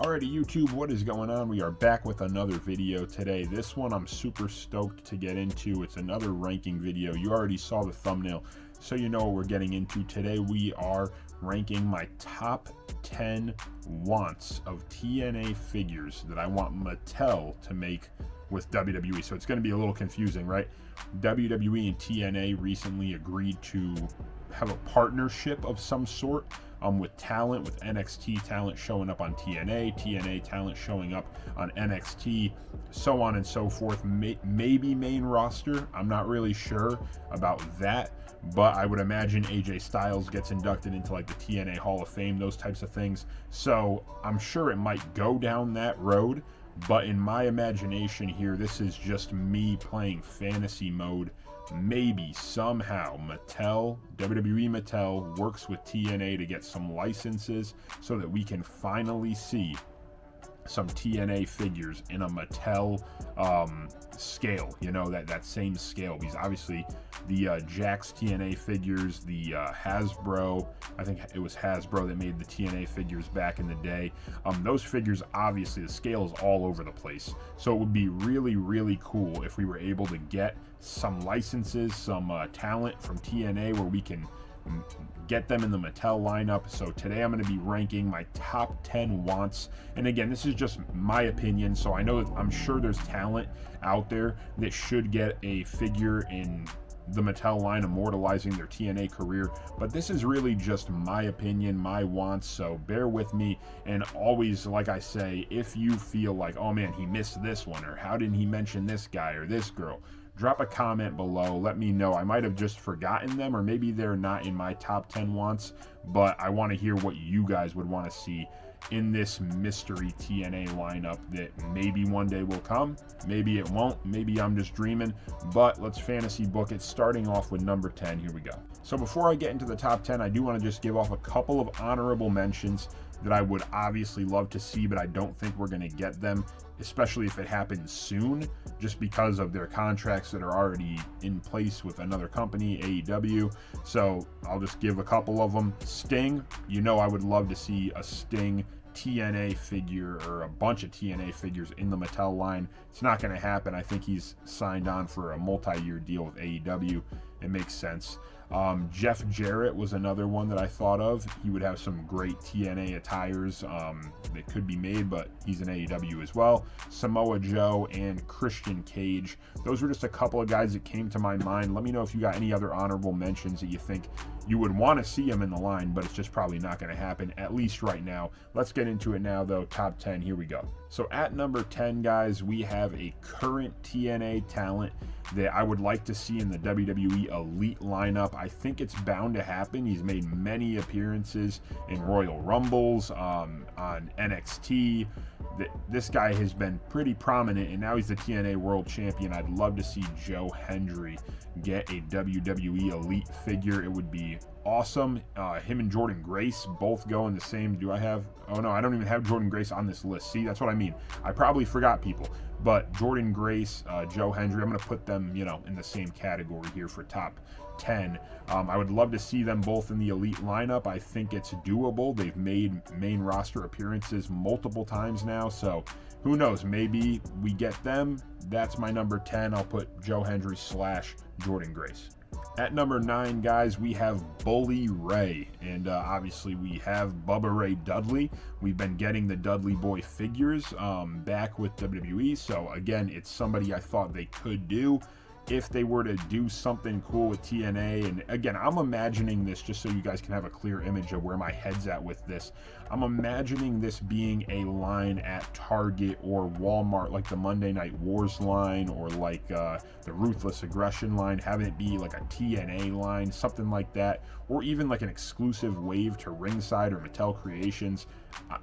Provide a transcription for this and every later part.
Alrighty, YouTube, what is going on? We are back with another video today. This one I'm super stoked to get into. It's another ranking video. You already saw the thumbnail, so you know what we're getting into. Today we are ranking my top 10 wants of TNA figures that I want Mattel to make with WWE. So it's going to be a little confusing, right? WWE and TNA recently agreed to have a partnership of some sort with talent, with NXT talent showing up on TNA, TNA talent showing up on NXT, so on and so forth. Maybe main roster. I'm not really sure about that, but I would imagine AJ Styles gets inducted into like the TNA Hall of Fame, those types of things. So I'm sure it might go down that road, but in my imagination here, this is just me playing fantasy mode. Maybe somehow WWE Mattel works with TNA to get some licenses so that we can finally see some TNA figures in a Mattel scale, you know, that same scale, because obviously the Jakks TNA figures, the Hasbro, I think it was Hasbro that made the TNA figures back in the day, those figures, obviously the scale is all over the place, so it would be really, really cool if we were able to get some licenses, some talent from TNA where we can get them in the Mattel lineup. So today I'm going to be ranking my top 10 wants, and again, this is just my opinion, so I know I'm sure there's talent out there that should get a figure in the Mattel line immortalizing their TNA career, but this is really just my opinion, my wants, so bear with me. And always, like I say, if you feel like, oh man, he missed this one, or how didn't he mention this guy or this girl, drop a comment below, let me know. I might have just forgotten them, or maybe they're not in my top 10 wants, but I want to hear what you guys would want to see in this mystery TNA lineup that maybe one day will come, maybe it won't, maybe I'm just dreaming, but let's fantasy book it, starting off with number 10. Here we go. So before I get into the top 10, I do want to just give off a couple of honorable mentions that I would obviously love to see, but I don't think we're going to get them, especially if it happens soon, just because of their contracts that are already in place with another company, AEW. So I'll just give a couple of them. Sting, you know, I would love to see a Sting TNA figure or a bunch of TNA figures in the Mattel line. It's not going to happen. I think he's signed on for a multi-year deal with AEW. It makes sense. Jeff Jarrett was another one that I thought of. He would have some great TNA attires that could be made, but he's in AEW as well. Samoa Joe and Christian Cage. Those were just a couple of guys that came to my mind. Let me know if you got any other honorable mentions that you think you would want to see him in the line, but it's just probably not going to happen, at least right now. Let's get into it now, though. Top 10, here we go. So at number 10, guys, we have a current TNA talent that I would like to see in the WWE Elite lineup. I think it's bound to happen. He's made many appearances in Royal Rumbles, on NXT. This guy has been pretty prominent, and now he's the TNA World Champion. I'd love to see Joe Hendry get a WWE Elite figure. It would be awesome. Him and Jordan Grace both go in the same. Do I have? Oh no, I don't even have Jordan Grace on this list. See, that's what I mean. I probably forgot people, but Jordan Grace, Joe Hendry, I'm going to put them, you know, in the same category here for top 10. I would love to see them both in the Elite lineup. I think it's doable. They've made main roster appearances multiple times now, so who knows? Maybe we get them. That's my number 10. I'll put Joe Hendry / Jordan Grace. At number 9, guys, we have Bully Ray, and obviously we have Bubba Ray Dudley. We've been getting the Dudley Boy figures back with WWE, so again, it's somebody I thought they could do if they were to do something cool with TNA. And again, I'm imagining this just so you guys can have a clear image of where my head's at with this. I'm imagining this being a line at Target or Walmart, like the Monday Night Wars line, or like the Ruthless Aggression line, having it be like a TNA line, something like that, or even like an exclusive wave to Ringside or Mattel Creations.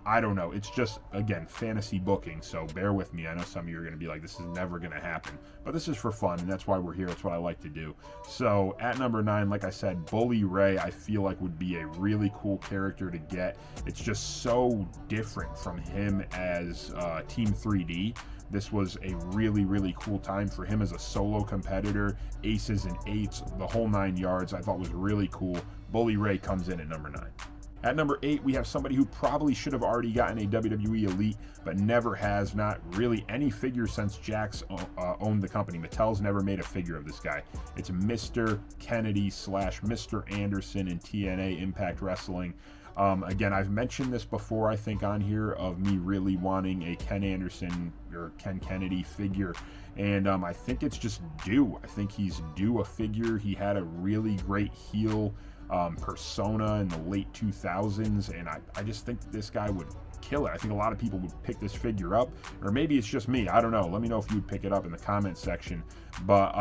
I don't know. It's just, again, fantasy booking, so bear with me. I know some of you are going to be like, this is never going to happen, but this is for fun, and that's why we're here. That's what I like to do. So at number 9, like I said, Bully Ray, I feel like would be a really cool character to get. It's just so different from him as Team 3D. This was a really, really cool time for him as a solo competitor. Aces and eights, the whole 9 yards, I thought was really cool. Bully Ray comes in at number 9. At number 8, we have somebody who probably should have already gotten a WWE Elite, but never has, not really any figure since Jakks owned the company. Mattel's never made a figure of this guy. It's Mr. Kennedy / Mr. Anderson in TNA Impact Wrestling. Again, I've mentioned this before, I think, on here, of me really wanting a Ken Anderson or Ken Kennedy figure, and I think it's just due. I think he's due a figure. He had a really great heel persona in the late 2000s, and I just think that this guy would kill it. I think a lot of people would pick this figure up, or maybe it's just me, I don't know. Let me know if you would pick it up in the comment section, but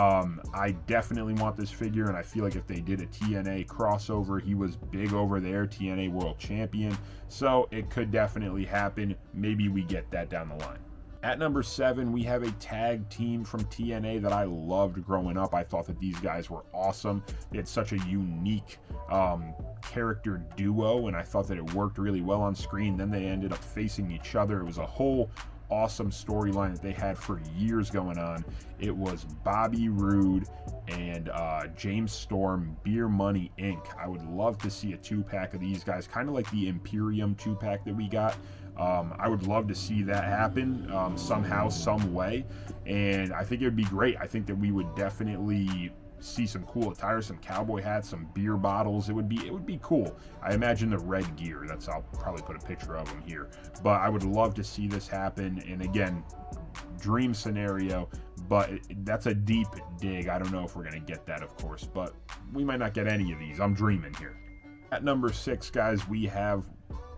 I definitely want this figure, and I feel like if they did a TNA crossover, he was big over there, TNA World Champion, so it could definitely happen. Maybe we get that down the line. At number 7, we have a tag team from TNA that I loved growing up. I thought that these guys were awesome. They had such a unique character duo, and I thought that it worked really well on screen. Then they ended up facing each other. It was a whole awesome storyline that they had for years going on. It was Bobby Roode and James Storm, Beer Money Inc. I would love to see a 2-pack of these guys, kind of like the Imperium 2-pack that we got. I would love to see that happen somehow, some way, and I think it would be great. I think that we would definitely see some cool attire, some cowboy hats, some beer bottles. It would be cool. I imagine the red gear. I'll probably put a picture of them here, but I would love to see this happen. And again, dream scenario, but that's a deep dig. I don't know if we're gonna get that, of course, but we might not get any of these. I'm dreaming here. At number 6, guys, we have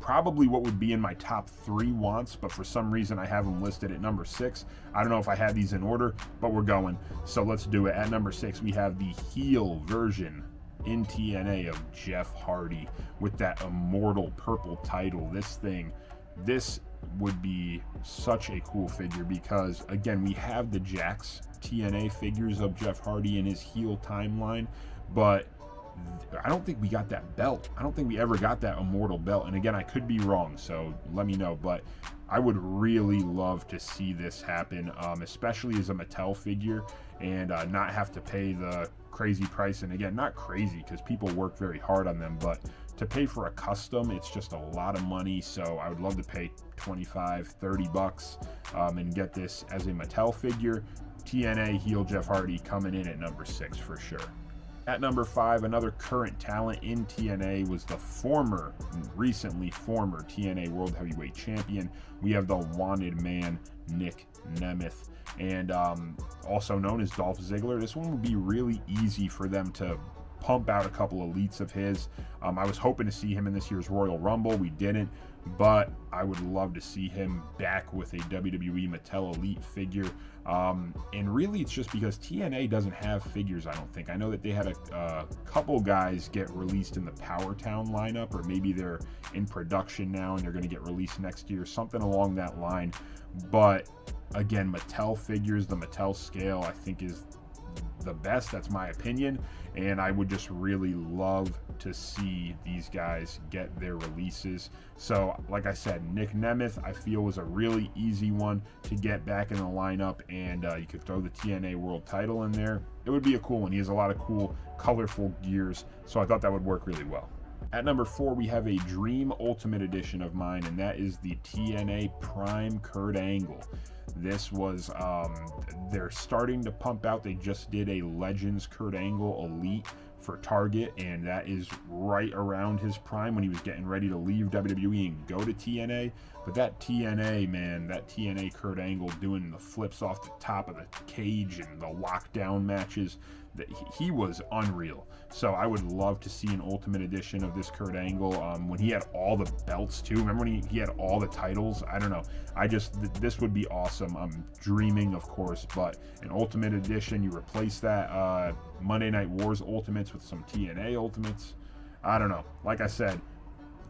probably what would be in my top 3 wants, but for some reason I have them listed at number 6. I don't know if I had these in order, but we're going, so let's do it. At number 6, we have the heel version in TNA of Jeff Hardy with that immortal purple title. This would be such a cool figure because, again, we have the Jakks TNA figures of Jeff Hardy in his heel timeline, but I don't think we got that belt. I don't think we ever got that immortal belt. And again, I could be wrong, so let me know. But I would really love to see this happen, especially as a Mattel figure, and not have to pay the crazy price. And again, not crazy because people work very hard on them, but to pay for a custom, it's just a lot of money. So I would love to pay 25, 30 bucks and get this as a Mattel figure. TNA heel Jeff Hardy coming in at number 6 for sure. At number 5, another current talent in TNA was the recently former TNA World Heavyweight Champion. We have the Wanted Man, Nick Nemeth, and also known as Dolph Ziggler. This one would be really easy for them to pump out a couple elites of his. I was hoping to see him in this year's Royal Rumble. We didn't, but I would love to see him back with a WWE Mattel Elite figure. And really, it's just because TNA doesn't have figures, I don't think. I know that they had a couple guys get released in the Powertown lineup, or maybe they're in production now and they're going to get released next year, something along that line. But again, Mattel figures, the Mattel scale, I think is the best. That's my opinion, and I would just really love to see these guys get their releases. So like I said, Nick Nemeth I feel was a really easy one to get back in the lineup, and you could throw the TNA World title in there. It would be a cool one. He has a lot of cool colorful gears, so I thought that would work really well. At number 4, we have a Dream Ultimate Edition of mine, and that is the TNA Prime Kurt Angle. This was, they're starting to pump out. They just did a Legends Kurt Angle Elite for Target, and that is right around his prime when he was getting ready to leave WWE and go to TNA. But that TNA, man, that TNA Kurt Angle doing the flips off the top of the cage and the lockdown matches, that he was unreal. So I would love to see an Ultimate Edition of this Kurt Angle when he had all the belts too. Remember when he had all the titles? I don't know. This would be awesome. I'm dreaming, of course, but an Ultimate Edition, you replace that Monday Night Wars Ultimates with some TNA Ultimates. I don't know. Like I said,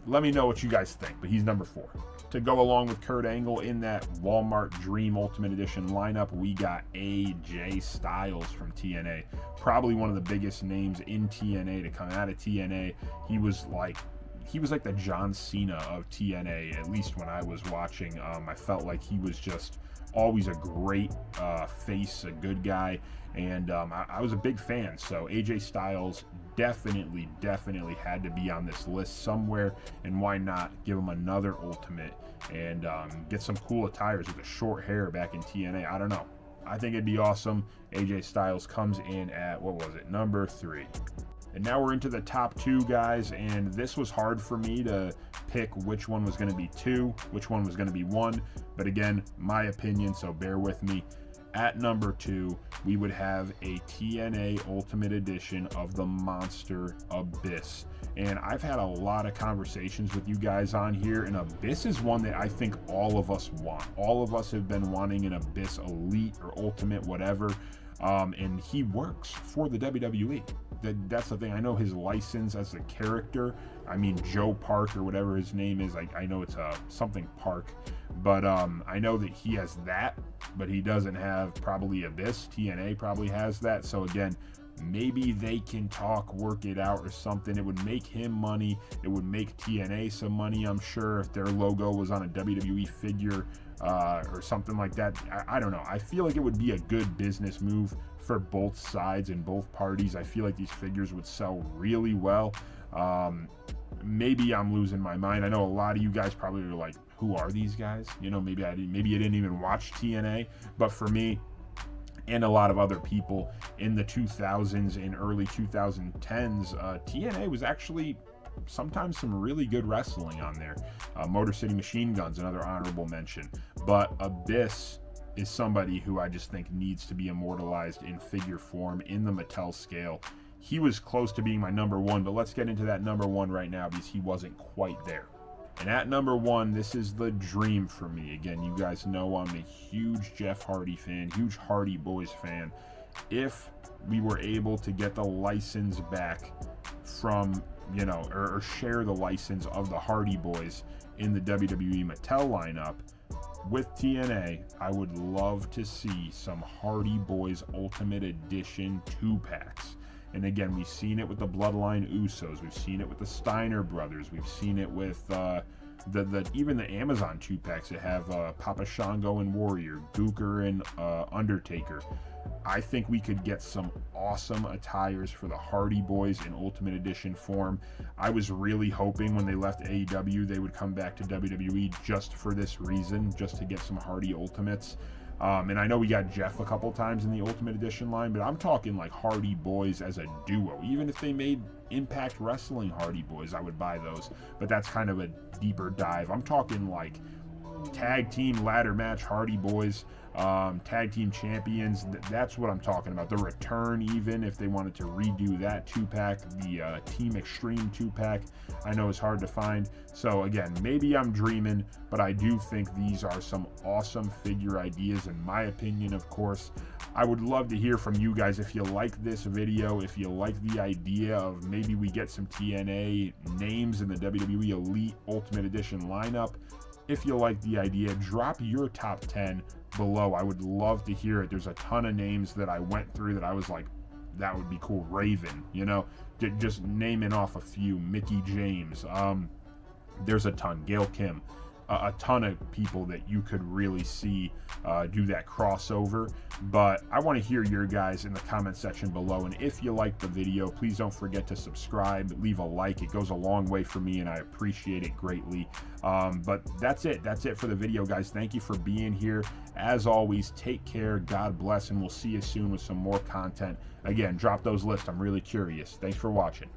let me know what you guys think, but he's number 4. To go along with Kurt Angle in that Walmart Dream Ultimate Edition lineup, we got AJ Styles from TNA. Probably one of the biggest names in TNA to come out of TNA. He was like the John Cena of TNA, at least when I was watching. I felt like he was just always a great face, a good guy, and I was a big fan. So AJ Styles definitely had to be on this list somewhere. And why not give him another Ultimate and get some cool attires with the short hair back in TNA? I don't know. I think it'd be awesome. AJ Styles comes in at, what was it, number 3. And now we're into the top 2, guys, and this was hard for me to pick which one was going to be 2, which one was going to be 1. But again, my opinion, so bear with me. At number 2, we would have a TNA Ultimate Edition of the Monster Abyss. And I've had a lot of conversations with you guys on here, and Abyss is one that I think all of us want. All of us have been wanting an Abyss Elite or Ultimate, whatever. And he works for the WWE. That's the thing. I know his license as a character. I mean, Joe Park or whatever his name is. I know it's something Park. But I know that he has that, but he doesn't have probably Abyss. TNA probably has that. So again, maybe they can talk, work it out or something. It would make him money. It would make TNA some money, I'm sure, if their logo was on a WWE figure or something like that. I don't know. I feel like it would be a good business move for both sides and both parties. I feel like these figures would sell really well. Maybe I'm losing my mind. I know a lot of you guys probably are like, who are these guys? You know, maybe you didn't even watch TNA, but for me and a lot of other people in the 2000s and early 2010s, TNA was actually sometimes some really good wrestling on there. Motor City Machine Guns, another honorable mention. But Abyss is somebody who I just think needs to be immortalized in figure form in the Mattel scale. He was close to being my number 1, but let's get into that number 1 right now because he wasn't quite there. And at number 1, this is the dream for me. Again, you guys know I'm a huge Jeff Hardy fan, huge Hardy Boys fan. If we were able to get the license back from, you know, or share the license of the Hardy Boys in the WWE Mattel lineup with TNA, I would love to see some Hardy Boys Ultimate Edition 2-packs. And again, we've seen it with the Bloodline Usos. We've seen it with the Steiner brothers. We've seen it with even the Amazon 2-packs that have Papa Shango and Warrior, Gooker and Undertaker. I think we could get some awesome attires for the Hardy Boys in Ultimate Edition form. I was really hoping when they left AEW they would come back to WWE just for this reason, just to get some Hardy Ultimates. And I know we got Jeff a couple times in the Ultimate Edition line, but I'm talking like Hardy Boys as a duo. Even if they made Impact Wrestling Hardy Boys, I would buy those. But that's kind of a deeper dive. I'm talking like tag team ladder match Hardy Boys, tag team champions. That's what I'm talking about. The return, even if they wanted to redo that 2-pack, the Team Extreme 2-pack, I know is hard to find. So again, maybe I'm dreaming, but I do think these are some awesome figure ideas in my opinion. Of course, I would love to hear from you guys if you like this video, if you like the idea of maybe we get some TNA names in the WWE Elite Ultimate Edition lineup. If you like the idea, drop your top 10 below. I would love to hear it. There's a ton of names that I went through that I was like, that would be cool. Raven, you know, just naming off a few. Mickey James. There's a ton. Gail Kim. A ton of people that you could really see do that crossover. But I want to hear your guys in the comment section below. And if you like the video, please don't forget to subscribe, leave a like. It goes a long way for me and I appreciate it greatly. But that's it. That's it for the video, guys. Thank you for being here. As always, take care. God bless. And we'll see you soon with some more content. Again, drop those lists. I'm really curious. Thanks for watching.